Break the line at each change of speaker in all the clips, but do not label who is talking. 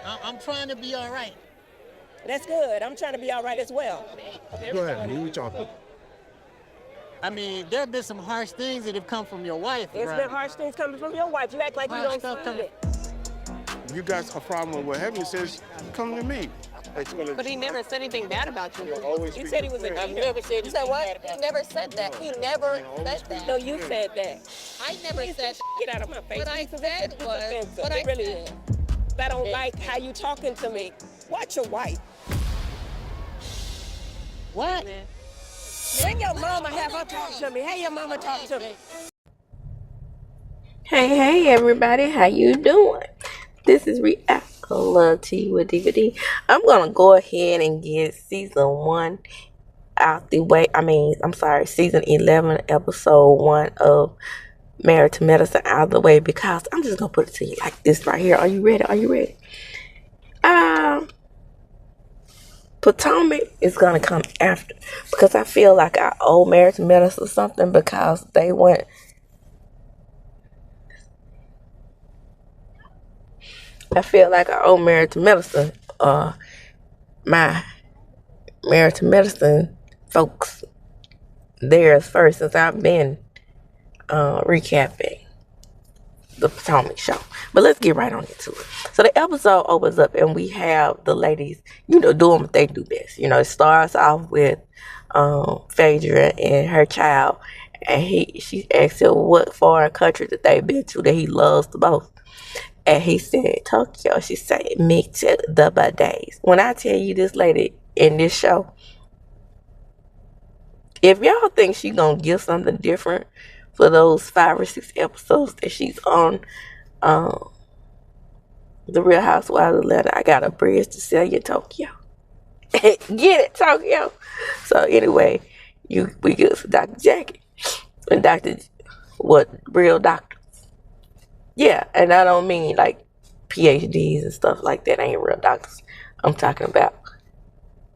I'm trying to be all right.
That's good. I'm trying to be all right as well.
Go ahead, who you talking?
I mean, there have been some harsh things that have come from your wife,
It's
right?
been harsh things coming from your wife. You act like you
Harsh
don't
stuff
see
coming.
it.
You got a problem with him, he says, come to me.
But he never said anything bad about you.
He said he was a
I've
cheater.
never said
You said what? He never said that. He never said that.
No, you said that.
I never said that.
Get out of my face.
What I said
It's
was,
offensive.
what I
It really
said.
is. I don't like how you talking to me. Watch your wife.
What?
Bring your mama, have her talk to me. Hey, your mama talk to me.
Hey everybody, how you doing? This is Reality with DVD. I'm gonna go ahead and get season 1 out the way. Season 11, episode 1 of Married to Medicine out of the way, because I'm just gonna put it to you like this right here. Are you ready? Are you ready? Potomac is gonna come after, because I feel like I owe Married to Medicine something, because they went. I feel like I owe Married to Medicine, my Married to Medicine folks, theirs first, since I've been recapping the Potomac show. But let's get right on into it. So the episode opens up and we have the ladies, doing what they do best. It starts off with Phaedra and her child, and she asks him what foreign country that they've been to that he loves the most. And he said Tokyo. She said mix it the days. When I tell you, this lady in this show, if y'all think she gonna give something different for those 5 or 6 episodes that she's on the Real Housewives of Atlanta, I got a bridge to sell you, Tokyo. Get it, Tokyo. So anyway, we get for Dr. Jackie and real doctor. Yeah, and I don't mean like PhDs and stuff like that. Ain't real doctors. I'm talking about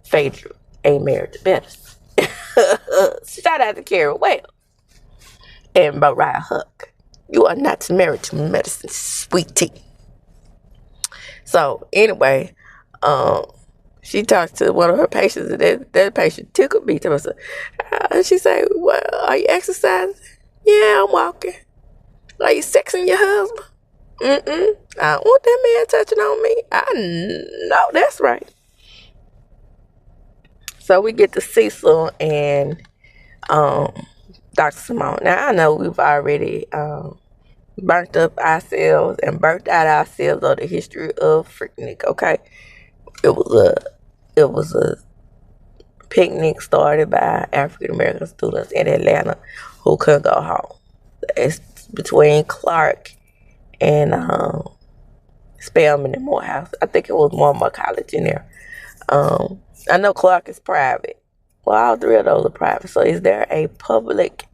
Phaedra ain't married to Bettis. Shout out to Carol Wells and Mariah Huck. You are not married to medicine, sweetie. So anyway, she talked to one of her patients, and that patient tickled me to herself. She said, "Well, are you exercising?" "Yeah, I'm walking." "Are you sexing your husband?" "I don't want that man touching on me." "I know that's right." So we get to CECIL and Dr. Simone. Now I know we've already burnt up ourselves and burnt out ourselves on the history of FREAKNIK. Okay, it was a picnic started by African American students in Atlanta who couldn't go home. It's between Clark and Spelman and Morehouse. I think it was Morehouse College in there. I know Clark is private. Well, all 3 of those are private. So is there a public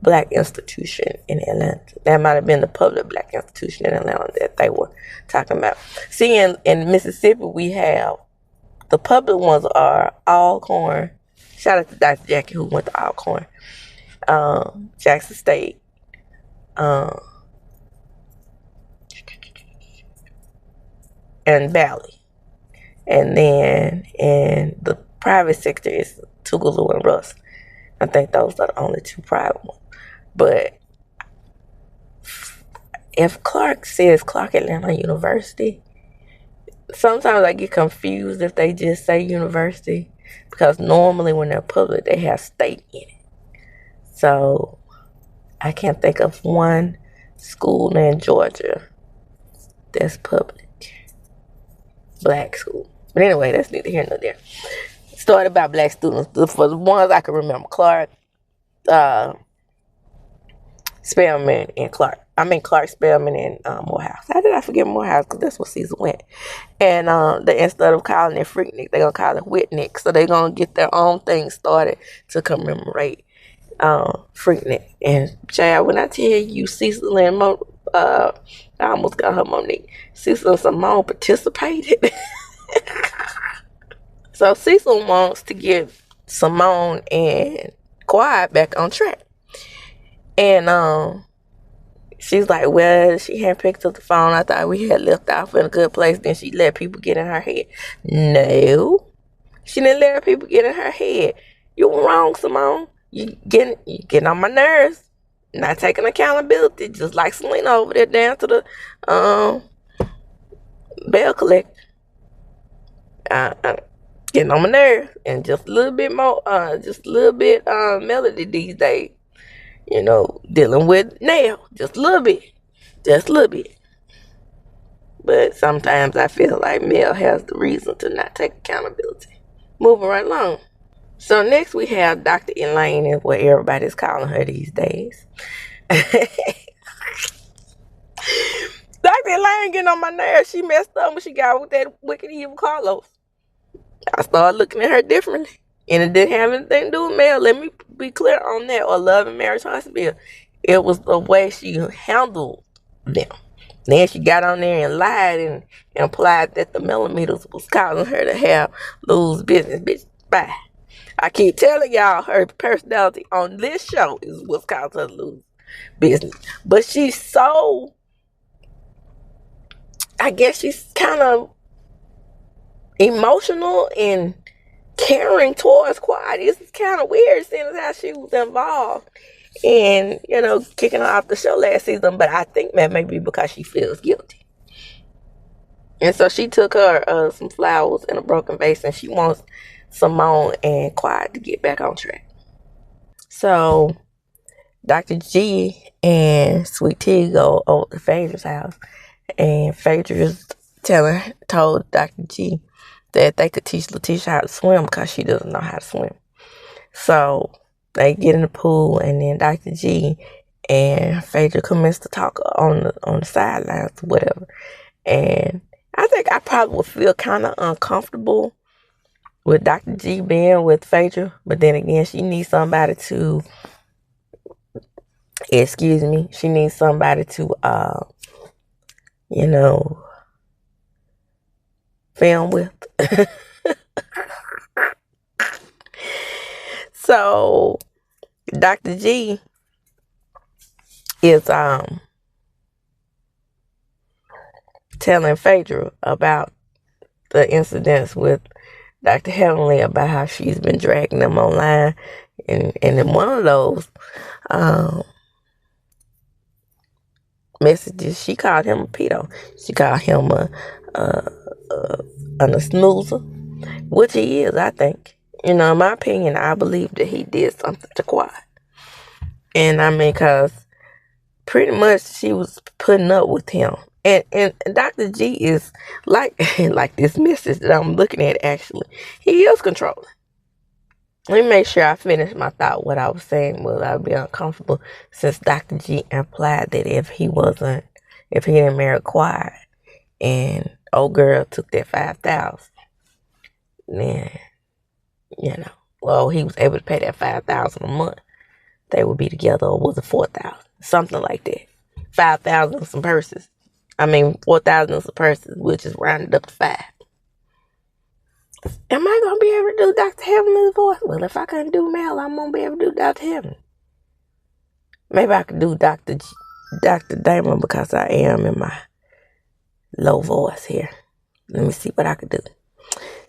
black institution in Atlanta? That might have been the public black institution in Atlanta that they were talking about. See, in Mississippi, we have the public ones are Alcorn. Shout out to Dr. Jackie who went to Alcorn. Jackson State. And Valley. And then in the private sector is Tougaloo and Russ. I think those are the only 2 private ones. But if Clark says Clark Atlanta University, sometimes I get confused if they just say university, because normally when they're public, they have state in it. So I can't think of one school in Georgia that's public. Black school. But anyway, that's neither here nor there. Started by black students. For the ones I can remember, Clark, Spelman, and Clark. Clark, Spelman, and Morehouse. How did I forget Morehouse? Because that's what Caesar went. And instead of calling it Freaknik, they're going to call it Whitnick. So they're going to get their own thing started to commemorate Freaknik. And child, when I tell you Cecil and I almost got her Monique. Cecil and Simone participated. So Cecil wants to get Simone and Quiet back on track. And she's like, well, she hadn't picked up the phone. I thought we had left off in a good place. Then she let people get in her head. No, she didn't let people get in her head. You were wrong, Simone. You getting on my nerves. Not taking accountability, just like Selena over there down to the bell collector. Getting on my nerves, and just a little bit more, melody these days. You know, dealing with Nell, just a little bit. But sometimes I feel like Mel has the reason to not take accountability. Moving right along. So next we have Dr. Elaine, is what everybody's calling her these days. Dr. Elaine getting on my nerves. She messed up when she got with that wicked evil Carlos. I started looking at her differently. And it didn't have anything to do with Mel. Let me be clear on that. Or Love and Marriage Hospital. It was the way she handled them. Then she got on there and lied and implied that the millimeters was causing her to lose business. Bitch, bye. I keep telling y'all her personality on this show is what's causing her to lose business. But she's so, I guess she's kind of emotional and caring towards Quad. This is kind of weird seeing as how she was involved in, kicking her off the show last season. But I think that may be because she feels guilty. And so she took her some flowers and a broken vase, and she wants Simone and Quad to get back on track. So Dr. G and Sweet Tea go over to Phaedra's house, and Phaedra's told Dr. G that they could teach Letitia how to swim because she doesn't know how to swim. So they get in the pool, and then Dr. G and Phaedra commence to talk on the sidelines or whatever. And I think I probably would feel kind of uncomfortable with Dr. G being with Phaedra, but then again, she needs somebody to, she needs somebody to, film with. So Dr. G is telling Phaedra about the incidents with Dr. Heavenly, about how she's been dragging them online, and in one of those messages, she called him a pedo. She called him a snoozer, which he is, I think. In my opinion, I believe that he did something to Quad. And I mean, because pretty much she was putting up with him. And Dr. G is like this message that I'm looking at, actually. He is controlling. Let me make sure I finish my thought. What I was saying was I would be uncomfortable, since Dr. G implied that if he didn't marry Quad and old girl took that $5,000, then, he was able to pay that $5,000 a month, they would be together. Or was it $4,000? Something like that. $5,000 and some purses. $4,000 and some purses, which is rounded up to $5,000. Am I going to be able to do Dr. Heavenly's voice? Well, if I can't do Mel, I'm going to be able to do Dr. Heavenly. Maybe I could do Dr. Damon, because I am in my low voice here. Let me see what I could do.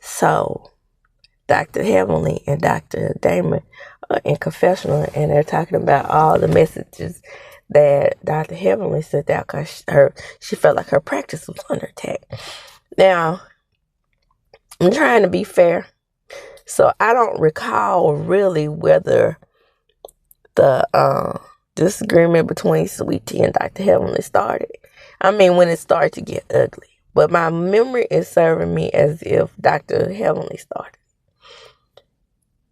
So, Dr. Heavenly and Dr. Damon are in confessional, and they're talking about all the messages that Dr. Heavenly sent out because she felt like her practice was under attack. Now, I'm trying to be fair, so I don't recall really whether the disagreement between Sweet Tea and Dr. Heavenly started. When it started to get ugly. But my memory is serving me as if Dr. Heavenly started.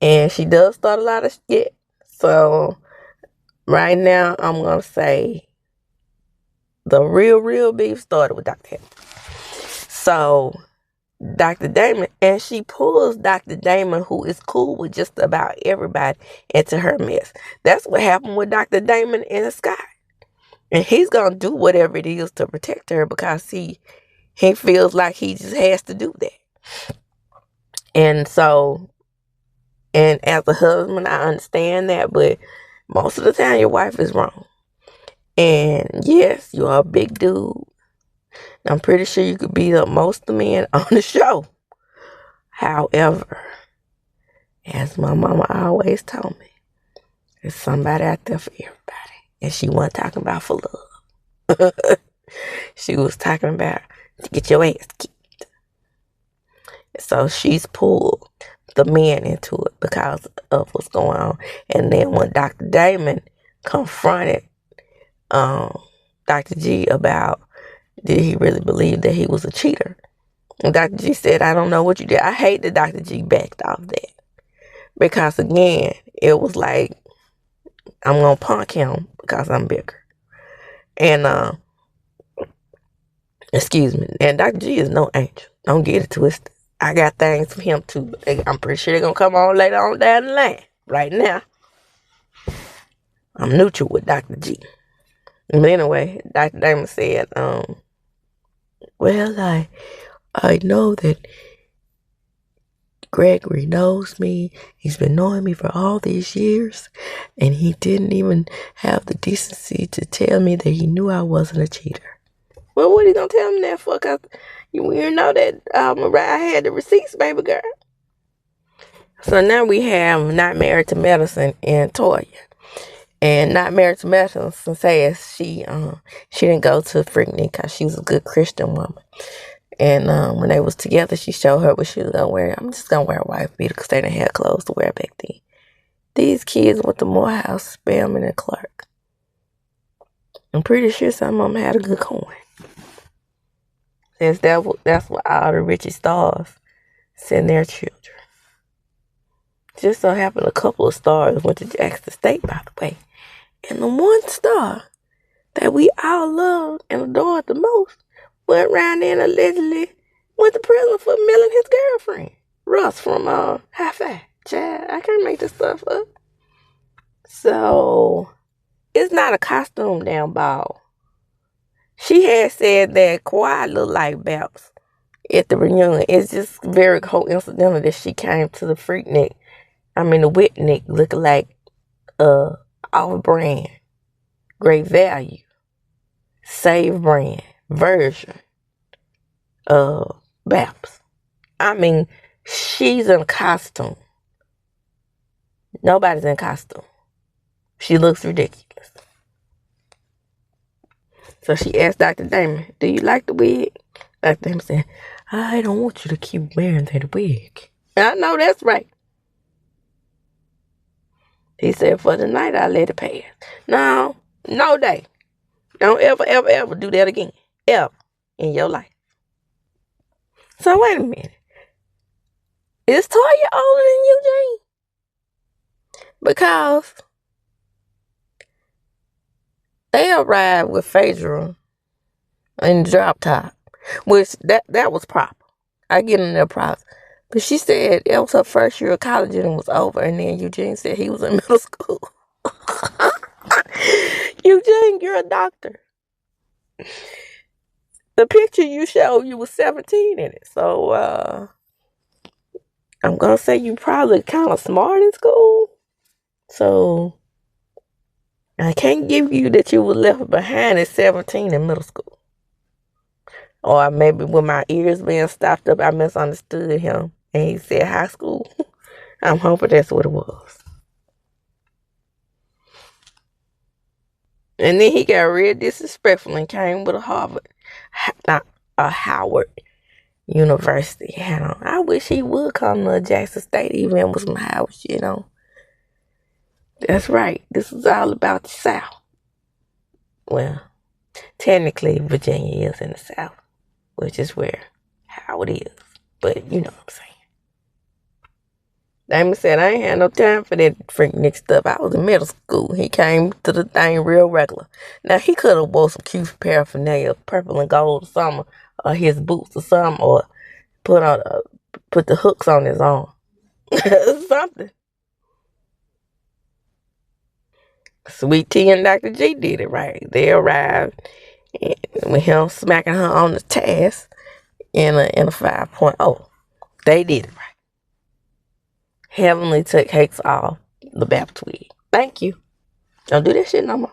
And she does start a lot of shit. So right now, I'm going to say the real beef started with Dr. Heavenly. So Dr. Damon, and she pulls Dr. Damon, who is cool with just about everybody, into her mess. That's what happened with Dr. Damon and Scott. And he's going to do whatever it is to protect her, because he feels like he just has to do that. And so, and as a husband, I understand that, but most of the time your wife is wrong. And yes, you are a big dude. I'm pretty sure you could beat up most of the men on the show. However, as my mama always told me, there's somebody out there for everybody. And she wasn't talking about for love. She was talking about to get your ass kicked. So she's pulled the men into it because of what's going on. And then when Dr. Damon confronted Dr. G about did he really believe that he was a cheater, and Dr. G said, I don't know what you did. I hate that Dr. G backed off that. Because again, it was like, I'm going to punk him because I'm bigger. And, excuse me. And Dr. G is no angel. Don't get it twisted. I got things for him too. But I'm pretty sure they're going to come on later on down the line. Right now, I'm neutral with Dr. G. But anyway, Dr. Damon said, well, I know that Gregory knows me. He's been knowing me for all these years, and he didn't even have the decency to tell me that he knew I wasn't a cheater. Well, what are you gonna tell me that for? Cause you know that I had the receipts, baby girl. So now we have Not Married to Medicine and Toya. And Not Married to Medicine says she didn't go to FREAKNIK because she was a good Christian woman. And when they was together, she showed her what she was going to wear. I'm just going to wear a wife beater because they didn't have clothes to wear back then. These kids went to Morehouse, Spelman, and Clark. I'm pretty sure some of them had a good coin. Since that's what all the richest stars send their children. Just so happened a couple of stars went to Jackson State, by the way. And the one star that we all loved and adored the most went around there and allegedly went to prison for milling his girlfriend. Russ from High Five. Child, I can't make this stuff up. So, it's not a costume damn ball. She had said that Kawhi looked like Babs at the reunion. It's just very coincidental that she came to the FREAKNIK, the Whitnick, looking like off-brand, great value, save brand version of Babs. She's in costume. Nobody's in costume. She looks ridiculous. So she asked Dr. Damon, do you like the wig? Dr. Damon said, I don't want you to keep wearing that wig. And I know that's right. He said, for the night, I let it pass. No day. Don't ever do that again. Ever in your life. So wait a minute. Is Toya older than Eugene? Because they arrived with Phaedra in the drop top, which that was proper. I give them their props. But she said it was her first year of college and it was over, and then Eugene said he was in middle school. Eugene, you're a doctor. The picture you showed, you was 17 in it. So, I'm going to say you probably kind of smart in school. So, I can't give you that you were left behind at 17 in middle school. Or maybe with my ears being stopped up, I misunderstood him. And he said high school. I'm hoping that's what it was. And then he got real disrespectful and came with a Howard University hat on. I wish he would come to Jackson State even with some Howard shit on. That's right. This is all about the South. Well, technically Virginia is in the South, which is where Howard is. But you know what I'm saying. Damon said, I ain't had no time for that FREAKNIK stuff. I was in middle school. He came to the thing real regular. Now, he could have wore some cute paraphernalia, purple and gold or something, or his boots or something, or put the hooks on his arm. Something. Sweet Tea and Dr. G did it right. They arrived with him smacking her on the task in a 5.0. They did it right. Heavenly took cakes off the Baptist wig. Thank you. Don't do that shit no more.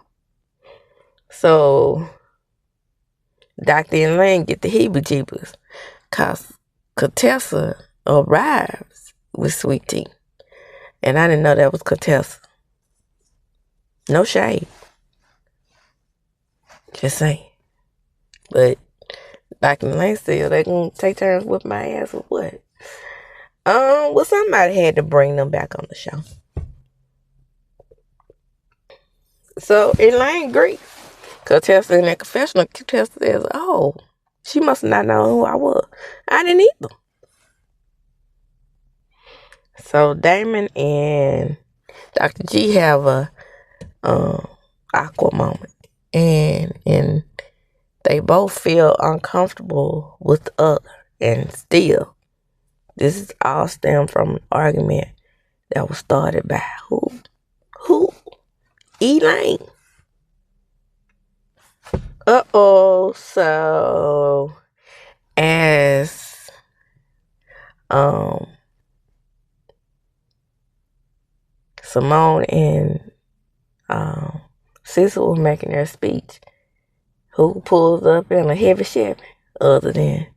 So Dr. Elaine get the heebie-jeebies because Contessa arrives with Sweet Tea. And I didn't know that was Contessa. No shade. Just saying. But Dr. Elaine said they gonna take turns with my ass or what? Well, somebody had to bring them back on the show. So Elaine agreed. Contessa in that confessional, Contessa says, oh, she must not know who I was. I didn't either. So Damon and Dr. G have a awkward moment. And they both feel uncomfortable with the other. And still, this is all stemmed from an argument that was started by who? Elaine. So as Simone and CECIL were making their speech, who pulls up in a heavy Chevy other than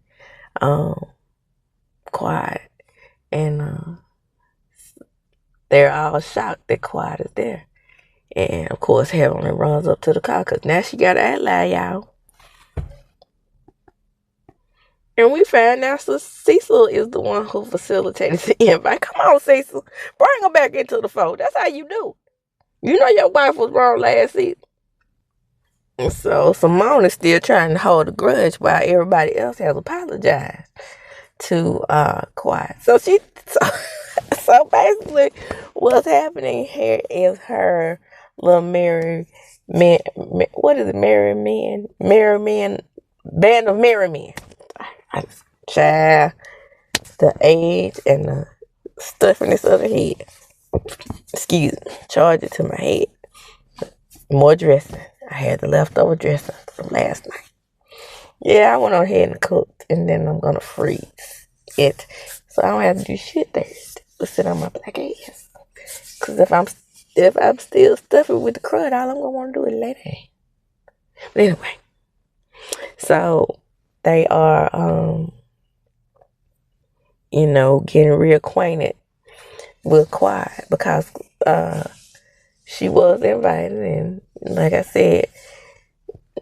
Quiet, and they're all shocked that Quiet is there. And of course Heavenly runs up to the car because now she got to act loud, y'all. And we found out CECIL is the one who facilitated the invite. Come on, CECIL. Bring her back into the fold. That's how you do. You know your wife was wrong last season. And so Simone is still trying to hold a grudge while everybody else has apologized to Quiet. So basically what's happening here is her little merry men, what is it? Merry men, band of merry men. Child, the age and the stuffiness of the head. Excuse me. Charge it to my head. More dressing. I had the leftover dressing from last night. Yeah, I went on ahead and cooked, and then I'm gonna freeze it, so I don't have to do shit there. But sit on my black ass. Cause if I'm still stuffing with the crud, all I'm gonna want to do is lay there. But anyway, so they are getting reacquainted with Quiet because she was invited, and like I said,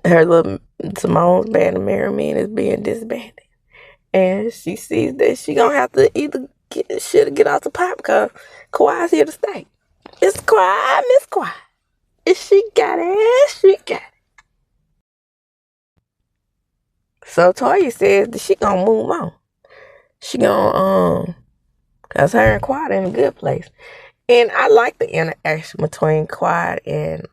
her little Simone's band of merry men is being disbanded, and she sees that she gonna have to either get off the pot because Quiet's here to stay. It's Quiet, Miss Quiet. If she got it, she got it. So Toya says that she gonna move on. She gonna cause her and Quiet in a good place. And I like the interaction between Quiet and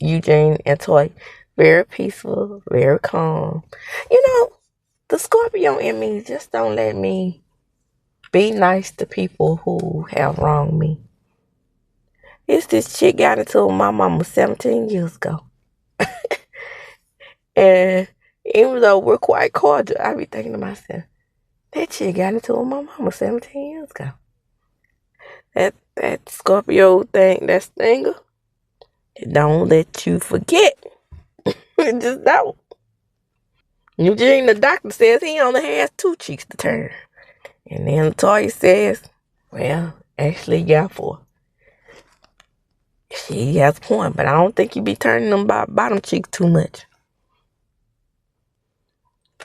Eugene and Toya. Very peaceful, very calm. The Scorpio in me just don't let me be nice to people who have wronged me. It's this chick got into my mama 17 years ago. And even though we're quite cordial, I be thinking to myself, that chick got into my mama 17 years ago. That Scorpio thing, that stinger, it don't let you forget. It just don't. Eugene, the doctor, says he only has 2 cheeks to turn. And then Toya says, well, actually he got 4. She has a point, but I don't think you be turning them bottom cheeks too much.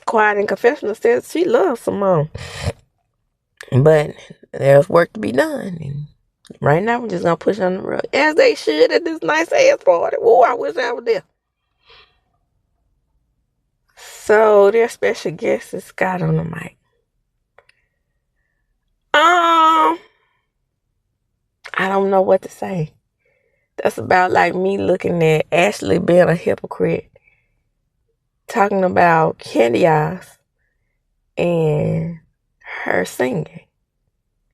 Quiet in confessional says she loves Simone. But there's work to be done. And right now we're just going to push on the rug. As they should at this nice ass party. Oh, I wish I was there. So their special guest is Scott on the mic. I don't know what to say. That's about like me looking at Ashley being a hypocrite, talking about Candy Eyes and her singing,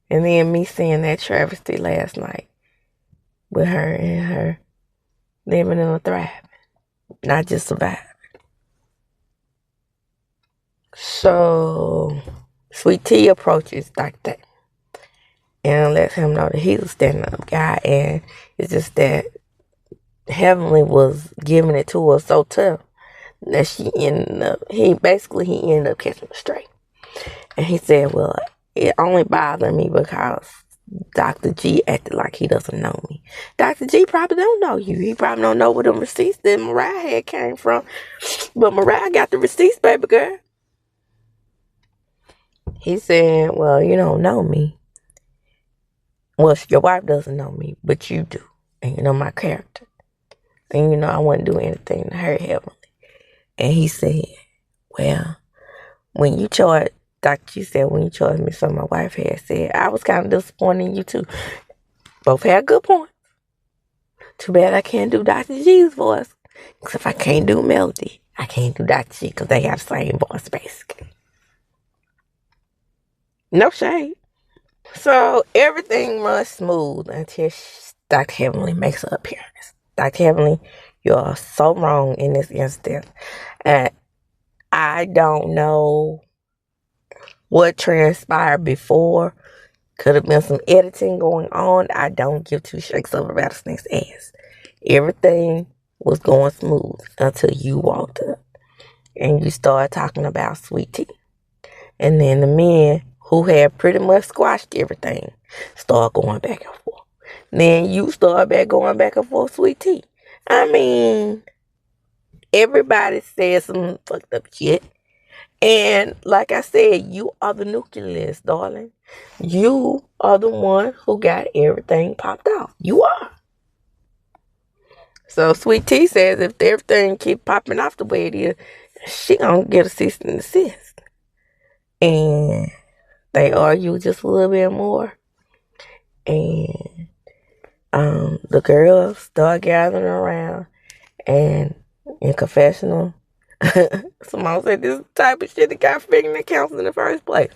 and then me seeing that travesty last night with her and her living and thriving, not just surviving. So Sweet Tea approaches Dr. and lets him know that he's a stand-up guy, and it's just that Heavenly was giving it to her so tough that he ended up catching her straight. And he said, well, it only bothered me because Dr. G acted like he doesn't know me. Dr. G probably don't know you. He probably don't know where the receipts that Mariah had came from. But Mariah got the receipts, baby girl. He said, well, you don't know me. Well, your wife doesn't know me, but you do. And you know my character. And you know I wouldn't do anything to hurt Heavenly. And he said, well, when you charged, Dr. G said, when you charged me, so my wife had said, I was kind of disappointed in you too. Both had good points. Too bad I can't do Dr. G's voice. Because if I can't do Melody, I can't do Dr. G because they have the same voice, basically. No shade. So everything runs smooth until Dr. Heavenly makes her appearance. Dr. Heavenly, you are so wrong in this instance. And I don't know what transpired before. Could have been some editing going on. I don't give two shakes of a rattlesnake's ass. Everything was going smooth until you walked up and you started talking about Sweet Tea. And then the men who had pretty much squashed everything started going back and forth. Then you started going back and forth, Sweet Tea. I mean, everybody said some fucked up shit. And like I said, you are the nucleus, darling. You are the one who got everything popped off. You are. So Sweet Tea says if everything keep popping off the way it is, she gonna get a cease and desist. And they argue just a little bit more. And the girls start gathering around. And in confessional, Simone said this type of shit that got FREAKNIK canceled in the first place.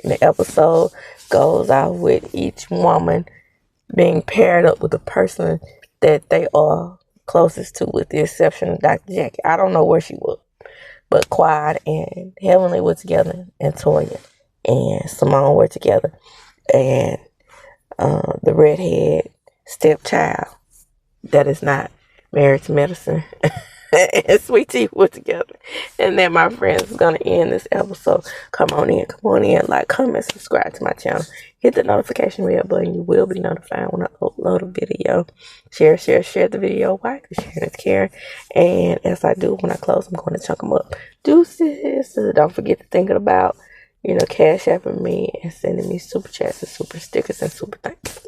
And the episode goes out with each woman being paired up with the person that they are closest to, with the exception of Dr. Jackie. I don't know where she was, but Quad and Heavenly were together, and Toya and Simone were together, and the redhead stepchild that is not married to medicine and Sweet Tea were together. And then my friends is gonna end this episode. Come on in, like, comment, subscribe to my channel, hit the notification bell button. You will be notified when I upload a video. Share the video. Why? Because sharing is caring. And as I do when I close, I'm going to chunk them up. Deuces. Don't forget to think about, Cash Apping me and sending me super chats and super stickers and super thanks.